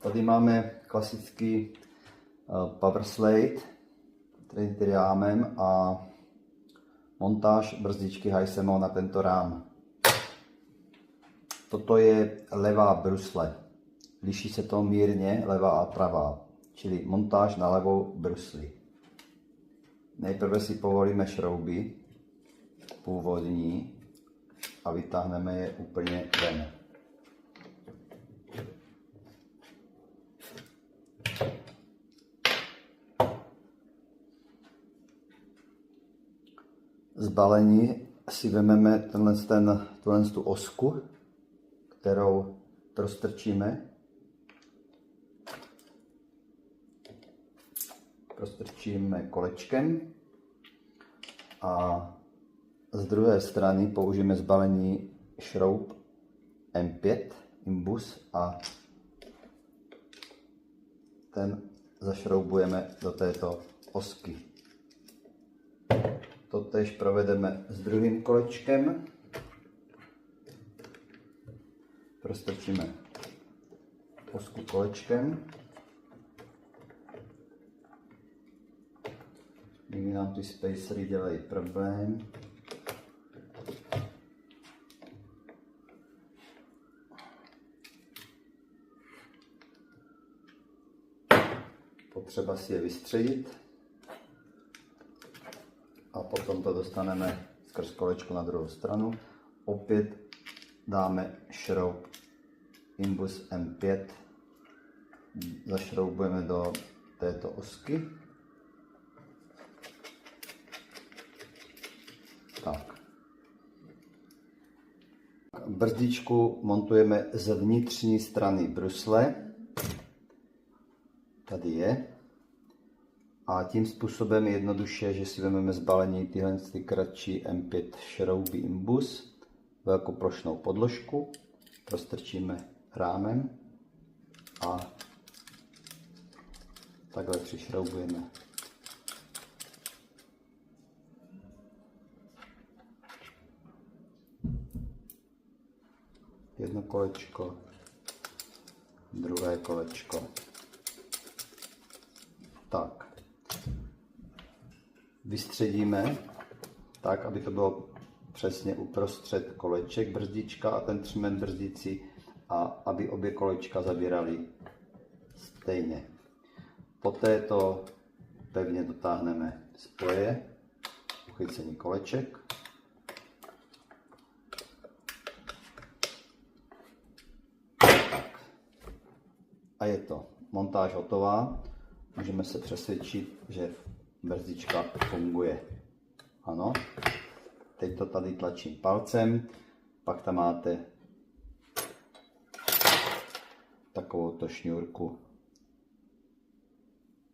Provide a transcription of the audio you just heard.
Tady máme klasický power slate, který rámem a montáž brzdičky Hycemo na tento rám. Toto je levá brusle. Liší se to mírně, levá a pravá, čili montáž na levou brusli. Nejprve si povolíme šrouby původní a vytáhneme je úplně ven. Z balení si vezmeme tu osku, kterou prostrčíme kolečkem a z druhé strany použijeme z balení šroub M5 imbus a ten zašroubujeme do této osky. Totéž provedeme s druhým kolečkem. Prostrčíme osku kolečkem. Někdy nám ty spacery dělají problém. Potřeba si je vystředit. A potom to dostaneme skrz kolečko na druhou stranu. Opět dáme šroub imbus M5, zašroubujeme do této osky. Tak. Brzdičku montujeme z vnitřní strany brusle. Tady je. A tím způsobem jednoduše, že si vezmeme z balení tyhle kratší M5 šrouby imbus, velkoplošnou podložku, prostrčíme rámem a takhle přišroubujeme. Jedno kolečko, druhé kolečko. Tak. Vystředíme tak, aby to bylo přesně uprostřed koleček brzdička a ten třmen brzdicí a aby obě kolečka zabíraly stejně. Poté to pevně dotáhneme spoje, uchycení koleček. A je to montáž hotová. Můžeme se přesvědčit, že brzdička funguje. Ano. Teď to tady tlačím palcem, pak tam máte takovouto šňůrku